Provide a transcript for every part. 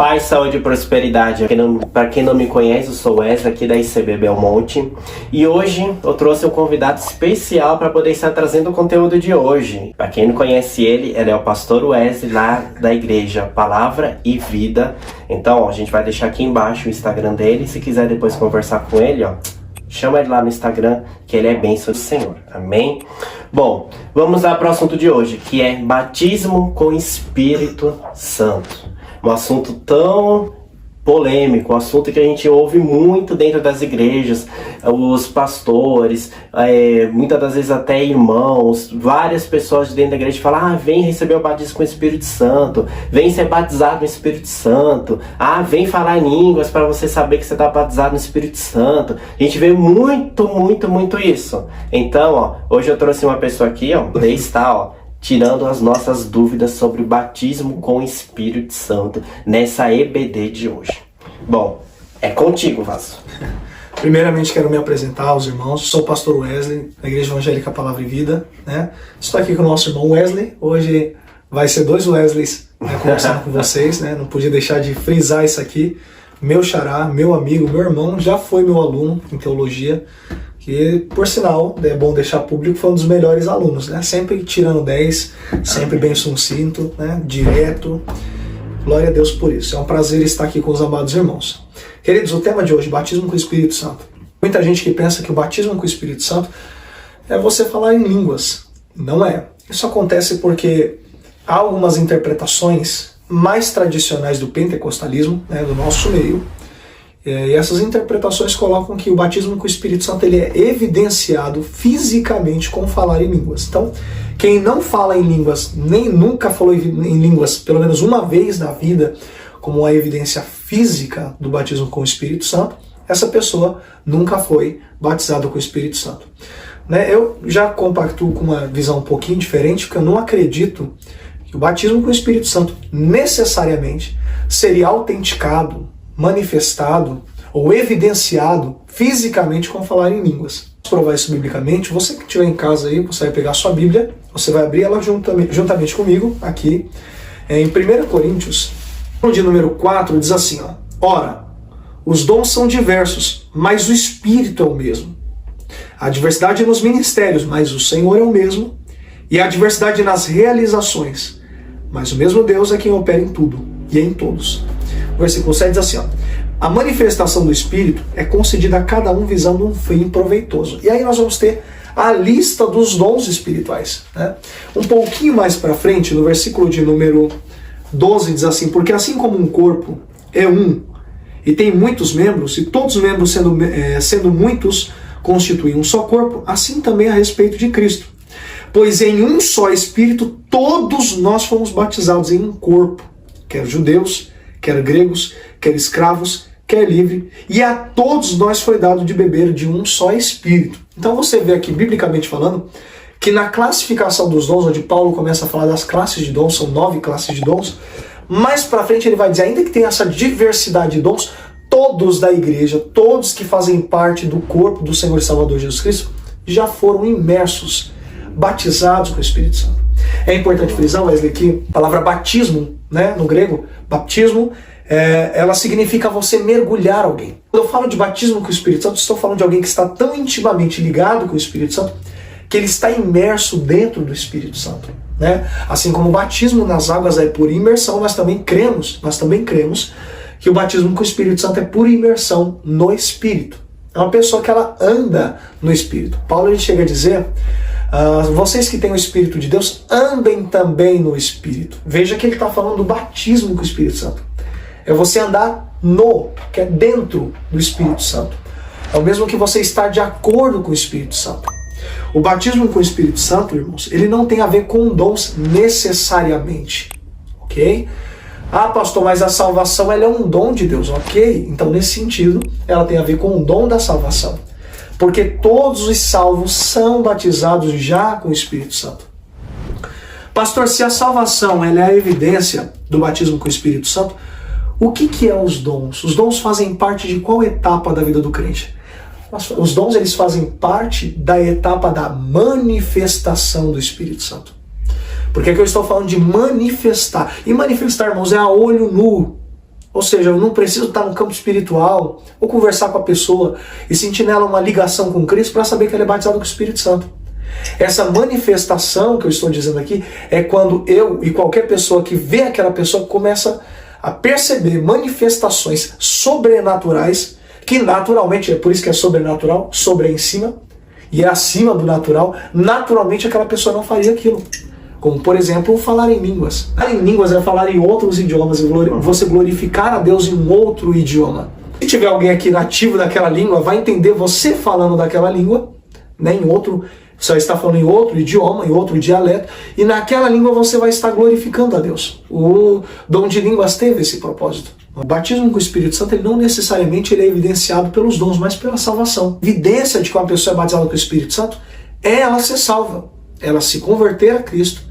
Paz, saúde e prosperidade. Para quem não me conhece, eu sou o Wesley aqui da ICB Belmonte. E hoje eu trouxe um convidado especial para poder estar trazendo o conteúdo de hoje. Para quem não conhece ele é o pastor Wesley lá da igreja Palavra e Vida. Então, a gente vai deixar aqui embaixo o Instagram dele. Se quiser depois conversar com ele, chama ele lá no Instagram, que ele é bênção do Senhor. Amém? Bom, vamos lá para o assunto de hoje, que é batismo com Espírito Santo. Um assunto tão polêmico, um assunto que a gente ouve muito dentro das igrejas, os pastores, muitas das vezes até irmãos, várias pessoas de dentro da igreja falam: vem receber o batismo com o Espírito Santo, vem ser batizado no Espírito Santo, vem falar em línguas para você saber que você está batizado no Espírito Santo. A gente vê muito isso. Então, hoje eu trouxe uma pessoa aqui, daí está, tirando as nossas dúvidas sobre o batismo com o Espírito Santo nessa EBD de hoje. Bom, é contigo, Vaso. Primeiramente quero me apresentar aos irmãos. Sou o pastor Wesley, da Igreja Evangélica Palavra e Vida, né? Estou aqui com o nosso irmão Wesley. Hoje vai ser dois Wesleys, conversando com vocês, né? Não podia deixar de frisar isso aqui. Meu xará, meu amigo, meu irmão, já foi meu aluno em teologia, que, por sinal, é bom deixar público, foi um dos melhores alunos, né? Sempre tirando 10, sempre bem sucinto, né? Direto. Glória a Deus por isso. É um prazer estar aqui com os amados irmãos. Queridos, o tema de hoje, batismo com o Espírito Santo. Muita gente que pensa que o batismo com o Espírito Santo é você falar em línguas. Não é. Isso acontece porque há algumas interpretações mais tradicionais do pentecostalismo, né, do nosso meio. E essas interpretações colocam que o batismo com o Espírito Santo ele é evidenciado fisicamente com falar em línguas. Então, quem não fala em línguas, nem nunca falou em línguas pelo menos uma vez na vida, como uma evidência física do batismo com o Espírito Santo, essa pessoa nunca foi batizada com o Espírito Santo. Eu já compactuo com uma visão um pouquinho diferente, porque eu não acredito que o batismo com o Espírito Santo necessariamente seria autenticado, manifestado ou evidenciado fisicamente com falar em línguas. Vamos provar isso biblicamente. Você que estiver em casa aí, você vai pegar a sua Bíblia, você vai abrir ela juntamente comigo aqui em 1 Coríntios, no de número 4, diz assim: ora, os dons são diversos, mas o Espírito é o mesmo. Há diversidade nos ministérios, mas o Senhor é o mesmo. E há diversidade nas realizações, mas o mesmo Deus é quem opera em tudo e em todos. O versículo 7 diz assim: a manifestação do Espírito é concedida a cada um visando um fim proveitoso. E aí nós vamos ter a lista dos dons espirituais, né? Um pouquinho mais para frente, no versículo de número 12, diz assim: porque assim como um corpo é um e tem muitos membros, e todos os membros sendo muitos constituem um só corpo, assim também a respeito de Cristo. Pois em um só Espírito todos nós fomos batizados em um corpo, quer judeus, quer gregos, quer escravos, quer livre, e a todos nós foi dado de beber de um só Espírito. Então você vê aqui, biblicamente falando, que na classificação dos dons, onde Paulo começa a falar das classes de dons, são 9 classes de dons, mais pra frente ele vai dizer, ainda que tenha essa diversidade de dons, todos da igreja, todos que fazem parte do corpo do Senhor e Salvador Jesus Cristo, já foram imersos, batizados com o Espírito Santo. É importante frisar, Wesley, que a palavra batismo, né, no grego, baptismo, ela significa você mergulhar alguém. Quando eu falo de batismo com o Espírito Santo, estou falando de alguém que está tão intimamente ligado com o Espírito Santo, que ele está imerso dentro do Espírito Santo, né? Assim como o batismo nas águas é por imersão, nós também cremos que o batismo com o Espírito Santo é por imersão no Espírito. É uma pessoa que ela anda no Espírito. Paulo ele chega a dizer: vocês que têm o Espírito de Deus, andem também no Espírito. Veja que ele está falando do batismo com o Espírito Santo. É você andar que é dentro do Espírito Santo. É o mesmo que você estar de acordo com o Espírito Santo. O batismo com o Espírito Santo, irmãos, ele não tem a ver com dons necessariamente. Ok? Pastor, mas a salvação ela é um dom de Deus. Ok? Então, nesse sentido, ela tem a ver com o dom da salvação. Porque todos os salvos são batizados já com o Espírito Santo. Pastor, se a salvação ela é a evidência do batismo com o Espírito Santo, o que é os dons? Os dons fazem parte de qual etapa da vida do crente? Os dons eles fazem parte da etapa da manifestação do Espírito Santo. Porque aqui eu estou falando de manifestar. E manifestar, irmãos, é a olho nu. Ou seja, eu não preciso estar no campo espiritual ou conversar com a pessoa e sentir nela uma ligação com Cristo para saber que ela é batizada com o Espírito Santo. Essa manifestação que eu estou dizendo aqui é quando eu e qualquer pessoa que vê aquela pessoa começa a perceber manifestações sobrenaturais, que naturalmente, é por isso que é sobrenatural, sobre é em cima, e é acima do natural, naturalmente aquela pessoa não faria aquilo. Como, por exemplo, falar em línguas. Falar em línguas é falar em outros idiomas, você glorificar a Deus em um outro idioma. Se tiver alguém aqui nativo daquela língua, vai entender você falando daquela língua, né, em outro, você vai estar falando em outro idioma, em outro dialeto, e naquela língua você vai estar glorificando a Deus. O dom de línguas teve esse propósito. O batismo com o Espírito Santo, ele não necessariamente ele é evidenciado pelos dons, mas pela salvação. A evidência de que uma pessoa é batizada com o Espírito Santo é ela ser salva, ela se converter a Cristo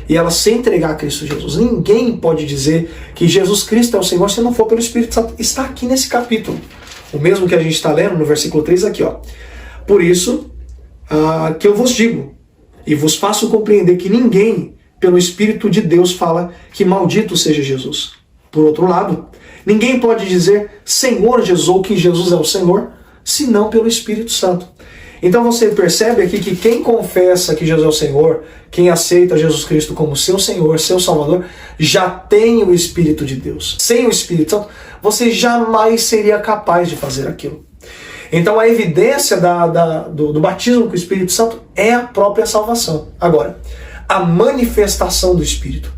e ela se entregar a Cristo Jesus. Ninguém pode dizer que Jesus Cristo é o Senhor se não for pelo Espírito Santo. Está aqui nesse capítulo. O mesmo que a gente está lendo no versículo 3 aqui, ó. Por isso que eu vos digo e vos faço compreender que ninguém, pelo Espírito de Deus, fala que maldito seja Jesus. Por outro lado, ninguém pode dizer Senhor Jesus ou que Jesus é o Senhor, senão pelo Espírito Santo. Então você percebe aqui que quem confessa que Jesus é o Senhor, quem aceita Jesus Cristo como seu Senhor, seu Salvador, já tem o Espírito de Deus. Sem o Espírito Santo, você jamais seria capaz de fazer aquilo. Então a evidência do batismo com o Espírito Santo é a própria salvação. Agora, a manifestação do Espírito,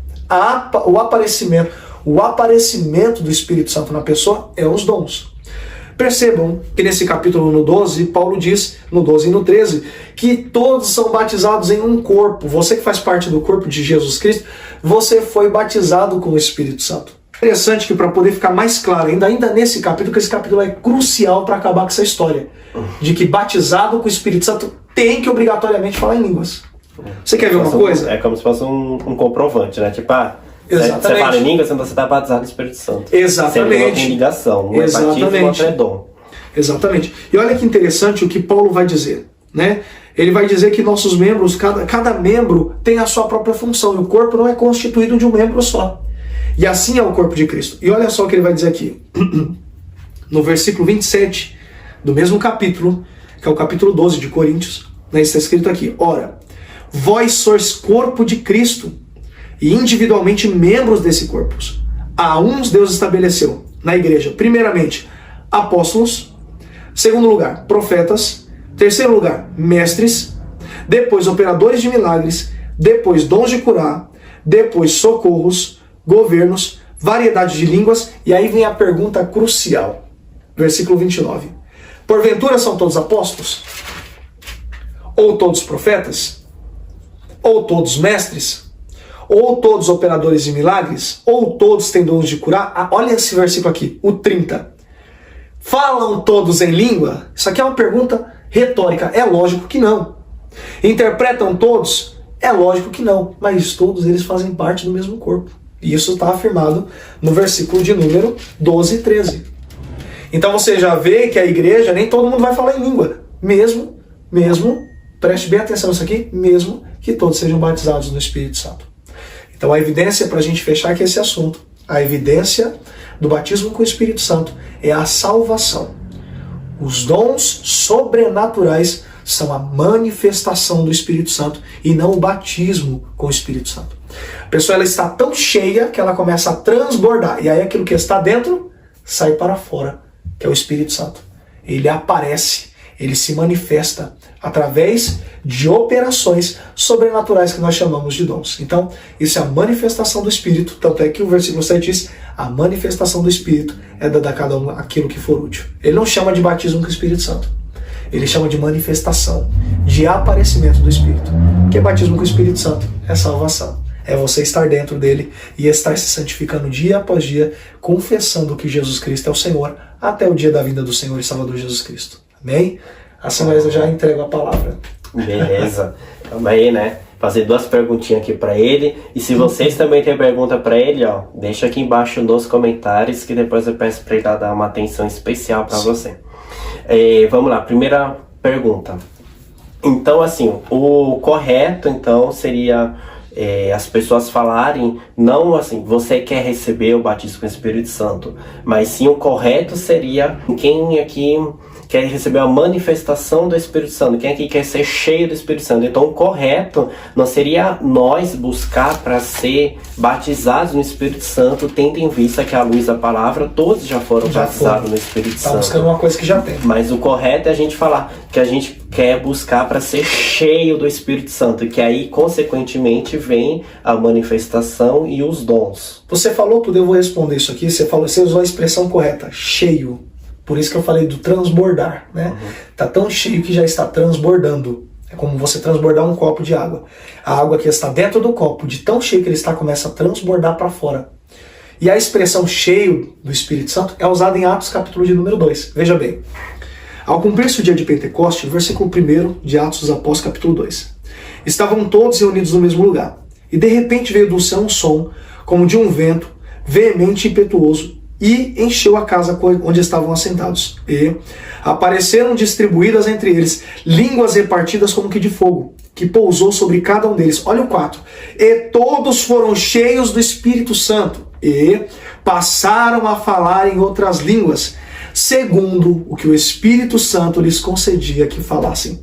o aparecimento do Espírito Santo na pessoa é os dons. Percebam que nesse capítulo no 12, Paulo diz, no 12 e no 13, que todos são batizados em um corpo. Você que faz parte do corpo de Jesus Cristo, você foi batizado com o Espírito Santo. Interessante que para poder ficar mais claro, ainda nesse capítulo, que esse capítulo é crucial para acabar com essa história, de que batizado com o Espírito Santo tem que obrigatoriamente falar em línguas. Você quer ver uma coisa? É como se fosse um comprovante, né? Tipo, exatamente. Você fala em línguas, então você está batizado no Espírito Santo. Exatamente. Você tem ligação, um é batismo, outro é dom. Exatamente. E olha que interessante o que Paulo vai dizer, né? Ele vai dizer que nossos membros, cada membro tem a sua própria função, e o corpo não é constituído de um membro só. E assim é o corpo de Cristo. E olha só o que ele vai dizer aqui. No versículo 27 do mesmo capítulo, que é o capítulo 12 de Coríntios, né, está escrito aqui: ora, vós sois corpo de Cristo e individualmente membros desse corpo. A uns Deus estabeleceu na igreja, primeiramente, apóstolos, segundo lugar, profetas, terceiro lugar, mestres, depois operadores de milagres, depois dons de curar, depois socorros, governos, variedade de línguas, e aí vem a pergunta crucial, versículo 29. Porventura são todos apóstolos? Ou todos profetas? Ou todos mestres? Ou todos operadores de milagres? Ou todos têm dons de curar? Olha esse versículo aqui, o 30. Falam todos em língua? Isso aqui é uma pergunta retórica. É lógico que não. Interpretam todos? É lógico que não. Mas todos eles fazem parte do mesmo corpo. E isso está afirmado no versículo de número 12 e 13. Então você já vê que a igreja, nem todo mundo vai falar em língua. Mesmo, preste bem atenção nisso aqui, mesmo que todos sejam batizados no Espírito Santo. Então a evidência, para a gente fechar aqui esse assunto, a evidência do batismo com o Espírito Santo é a salvação. Os dons sobrenaturais são a manifestação do Espírito Santo e não o batismo com o Espírito Santo. A pessoa ela está tão cheia que ela começa a transbordar. E aí aquilo que está dentro sai para fora, que é o Espírito Santo. Ele aparece, ele se manifesta através de operações sobrenaturais que nós chamamos de dons. Então, isso é a manifestação do Espírito. Tanto é que o versículo 7 diz: a manifestação do Espírito é dada a cada um aquilo que for útil. Ele não chama de batismo com o Espírito Santo. Ele chama de manifestação, de aparecimento do Espírito. Porque batismo com o Espírito Santo é salvação. É você estar dentro dele e estar se santificando dia após dia, confessando que Jesus Cristo é o Senhor, até o dia da vinda do Senhor e Salvador Jesus Cristo. Amém? Assim, mas eu já entrego a palavra. Beleza. Então aí, né? Fazer duas perguntinhas aqui para ele. E se vocês também têm pergunta para ele, ó, deixa aqui embaixo nos comentários, que depois eu peço para ele dar uma atenção especial para você. Vamos lá, primeira pergunta. Então, assim, o correto, então, seria as pessoas falarem, não assim, você quer receber o batismo com o Espírito Santo, mas sim o correto seria quem aqui quer receber a manifestação do Espírito Santo, quem aqui quer ser cheio do Espírito Santo. Então o correto não seria nós buscar para ser batizados no Espírito Santo, tendo em vista que à luz da palavra todos já foram batizados no Espírito Santo. Buscando uma coisa que já tem. Mas o correto é a gente falar que a gente quer buscar para ser cheio do Espírito Santo, que aí consequentemente vem a manifestação e os dons. Você falou tudo, eu vou responder isso aqui. Você usou a expressão correta, cheio. Por isso que eu falei do transbordar, né? Tá tão cheio que já está transbordando. É como você transbordar um copo de água. A água que está dentro do copo, de tão cheio que ele está, começa a transbordar para fora. E a expressão cheio do Espírito Santo é usada em Atos capítulo de número 2. Veja bem. Ao cumprir-se o dia de Pentecoste, versículo 1 de Atos dos Apóstolos capítulo 2. Estavam todos reunidos no mesmo lugar. E de repente veio do céu um som, como de um vento, veemente e impetuoso, e encheu a casa onde estavam assentados. E apareceram distribuídas entre eles línguas repartidas como que de fogo, que pousou sobre cada um deles. Olha o 4. E todos foram cheios do Espírito Santo, e passaram a falar em outras línguas, segundo o que o Espírito Santo lhes concedia que falassem.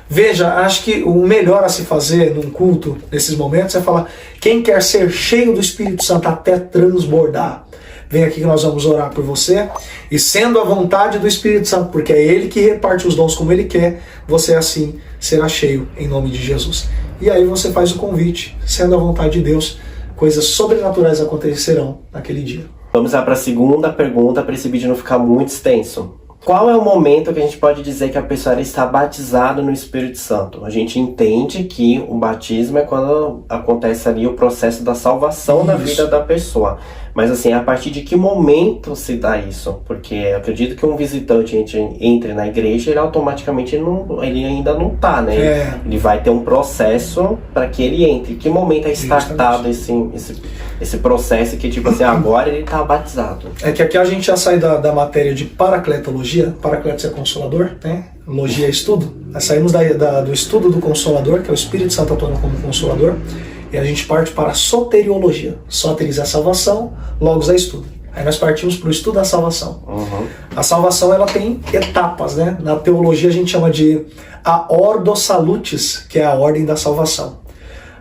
Veja, acho que o melhor a se fazer num culto, nesses momentos, é falar: quem quer ser cheio do Espírito Santo até transbordar, vem aqui que nós vamos orar por você, e sendo a vontade do Espírito Santo, porque é Ele que reparte os dons como Ele quer, você assim será cheio em nome de Jesus. E aí você faz o convite, sendo a vontade de Deus, coisas sobrenaturais acontecerão naquele dia. Vamos lá para a segunda pergunta, para esse vídeo não ficar muito extenso. Qual é o momento que a gente pode dizer que a pessoa está batizada no Espírito Santo? A gente entende que o batismo é quando acontece ali o processo da salvação na vida da pessoa. Mas assim, a partir de que momento se dá isso? Porque eu acredito que um visitante entre na igreja, ele automaticamente ele ainda não está, né? Ele vai ter um processo para que ele entre. Que momento é startado esse processo que tipo assim, agora ele está batizado? É que aqui a gente já sai da matéria de paracletologia. Paracletos é consolador, né? Logia é estudo. Nós saímos do estudo do Consolador, que é o Espírito Santo atuando como Consolador, e a gente parte para a soteriologia. Soteris é a salvação, logos é estudo. Aí nós partimos para o estudo da salvação. A salvação, ela tem etapas, né? Na teologia a gente chama de a ordo salutis, que é a ordem da salvação.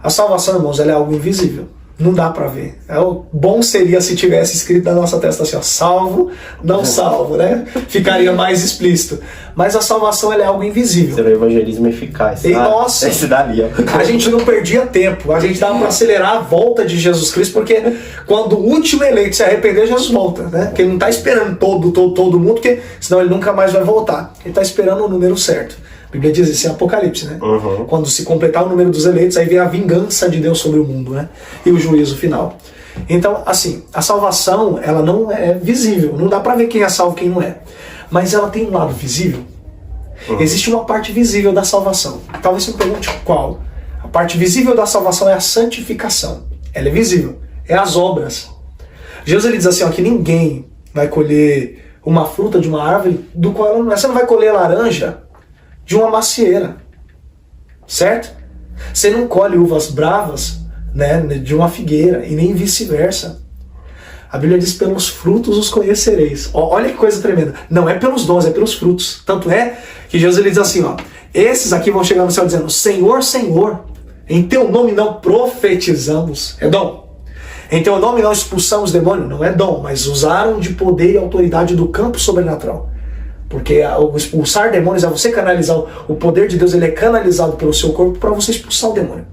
A salvação, irmãos, ela é algo invisível. Não dá para ver. O bom seria se tivesse escrito na nossa testa assim, ó, salvo, não salvo, né? Ficaria mais explícito. Mas a salvação, ela é algo invisível. Você vê o evangelismo eficaz. E nossa, esse dali, ó. A gente não perdia tempo. A gente dava para acelerar a volta de Jesus Cristo, porque quando o último eleito se arrepender, Jesus volta, né? Porque ele não está esperando todo mundo, porque senão ele nunca mais vai voltar. Ele está esperando o número certo. A Bíblia diz isso em Apocalipse, né? Quando se completar o número dos eleitos, aí vem a vingança de Deus sobre o mundo, né? E o juízo final. Então, assim, a salvação, ela não é visível. Não dá pra ver quem é salvo e quem não é. Mas ela tem um lado visível. Existe uma parte visível da salvação. Talvez você me pergunte qual. A parte visível da salvação é a santificação. Ela é visível. É as obras. Jesus, ele diz assim, ó, que ninguém vai colher uma fruta de uma árvore do qual ela não é. Você não vai colher laranja de uma macieira, certo? Você não colhe uvas bravas, né, de uma figueira, e nem vice-versa. A Bíblia diz: pelos frutos os conhecereis. Olha que coisa tremenda. Não é pelos dons, é pelos frutos. Tanto é que Jesus, ele diz assim, ó, esses aqui vão chegar no céu dizendo: Senhor, Senhor, em teu nome não profetizamos. É dom. Em teu nome não expulsamos demônio. Não é dom, mas usaram de poder e autoridade do campo sobrenatural. Porque o expulsar demônios é você canalizar o poder de Deus, ele é canalizado pelo seu corpo para você expulsar o demônio,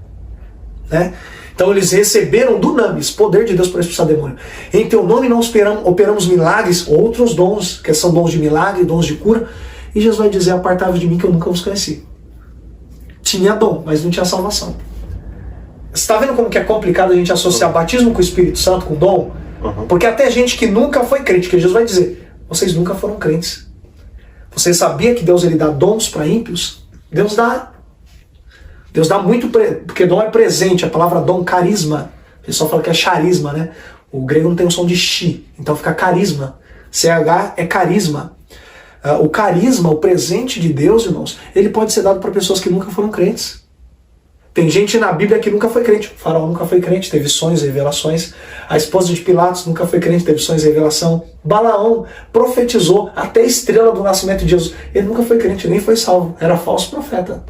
né? Então eles receberam do Namis poder de Deus para expulsar demônio. Em teu nome não operamos milagres, outros dons, que são dons de milagre, dons de cura. E Jesus vai dizer: apartai-vos de mim que eu nunca vos conheci. Tinha dom, mas não tinha salvação. Você está vendo como que é complicado a gente associar batismo com o Espírito Santo, com dom? Porque até gente que nunca foi crente, que Jesus vai dizer: vocês nunca foram crentes. Você sabia que Deus, ele dá dons para ímpios? Deus dá. Deus dá muito, porque dom é presente. A palavra dom, carisma. O pessoal fala que é charisma, né? O grego não tem o som de chi, então fica carisma. CH é carisma. O carisma, o presente de Deus, irmãos, ele pode ser dado para pessoas que nunca foram crentes. Tem gente na Bíblia que nunca foi crente. O faraó nunca foi crente, teve sonhos e revelações. A esposa de Pilatos nunca foi crente, teve sonhos e revelação. Balaão profetizou até a estrela do nascimento de Jesus. Ele nunca foi crente, nem foi salvo. Era falso profeta.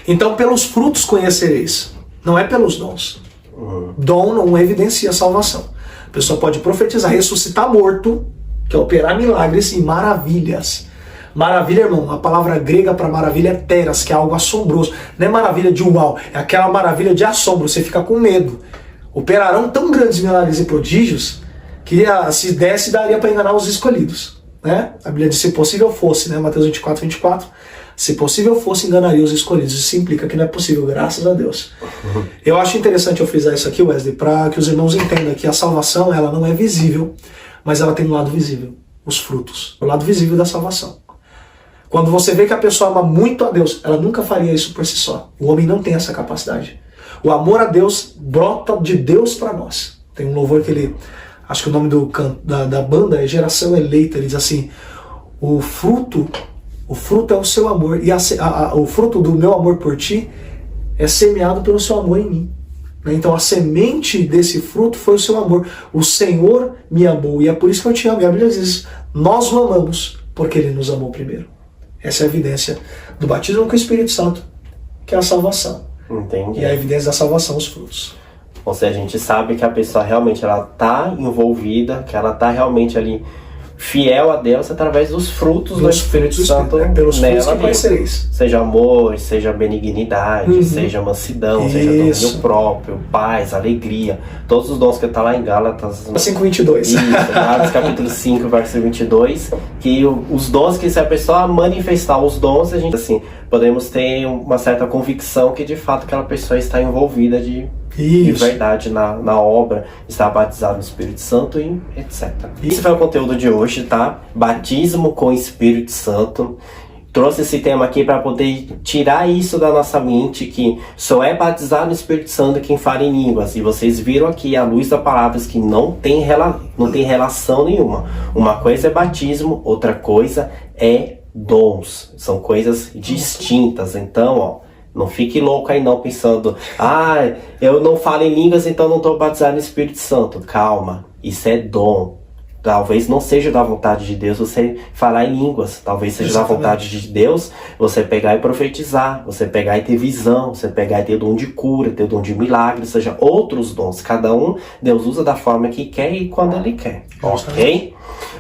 Então, pelos frutos conhecereis. Não é pelos dons. Dom não evidencia salvação. A pessoa pode profetizar, ressuscitar morto, que é operar milagres e maravilhas. Maravilha, irmão, a palavra grega para maravilha é teras, que é algo assombroso. Não é maravilha de uau, é aquela maravilha de assombro, você fica com medo. Operarão tão grandes milagres e prodígios que se desse daria para enganar os escolhidos. Né? A Bíblia diz, se possível fosse, né? Mateus 24, 24, se possível fosse, enganaria os escolhidos. Isso implica que não é possível, graças a Deus. Eu acho interessante eu frisar isso aqui, Wesley, para que os irmãos entendam que a salvação ela não é visível, mas ela tem um lado visível, os frutos, o lado visível da salvação. Quando você vê que a pessoa ama muito a Deus, ela nunca faria isso por si só. O homem não tem essa capacidade. O amor a Deus brota de Deus para nós. Tem um louvor que ele, acho que o nome da banda é Geração Eleita, ele diz assim, o fruto é o seu amor, e o fruto do meu amor por ti é semeado pelo seu amor em mim. Então a semente desse fruto foi o seu amor. O Senhor me amou, e é por isso que eu te amo. E a Bíblia diz, nós o amamos, porque Ele nos amou primeiro. Essa é a evidência do batismo com o Espírito Santo, que é a salvação. Entendi. E a evidência da salvação, os frutos. Ou seja, a gente sabe que a pessoa realmente ela tá envolvida, que ela tá realmente ali fiel a Deus através dos frutos do Espírito Santo pelos frutos nela que conhecereis. Seja amor, seja benignidade, seja mansidão, seja domínio próprio, paz, alegria. Todos os dons que está lá em Gálatas 5:22. Isso, Gálatas capítulo 5, verso 22. Que os dons, que se a pessoa manifestar os dons, a gente assim, podemos ter uma certa convicção que de fato aquela pessoa está envolvida de verdade na obra, está batizado no Espírito Santo e etc. Esse foi o conteúdo de hoje, tá? Batismo com o Espírito Santo. Trouxe esse tema aqui para poder tirar isso da nossa mente, que só é batizado no Espírito Santo quem fala em línguas. E vocês viram aqui, à luz das palavras, que não tem relação nenhuma. Uma coisa é batismo, outra coisa é dons. São coisas distintas. Então, ó, não fique louco aí não pensando, eu não falo em línguas, então não estou batizado no Espírito Santo. Calma, isso é dom. Talvez não seja da vontade de Deus você falar em línguas. Talvez seja da vontade de Deus você pegar e profetizar, você pegar e ter visão, você pegar e ter dom de cura, ter dom de milagre, seja outros dons. Cada um, Deus usa da forma que quer e quando Ele quer. Ok?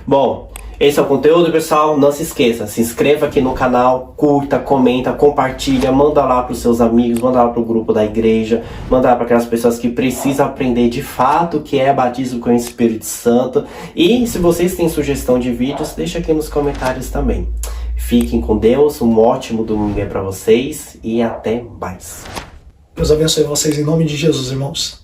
Bom, esse é o conteúdo, pessoal. Não se esqueça, se inscreva aqui no canal, curta, comenta, compartilha, manda lá para os seus amigos, manda lá para o grupo da igreja, manda lá para aquelas pessoas que precisam aprender de fato o que é batismo com o Espírito Santo. E se vocês têm sugestão de vídeos, deixa aqui nos comentários também. Fiquem com Deus, um ótimo domingo para vocês e até mais. Deus abençoe vocês em nome de Jesus, irmãos.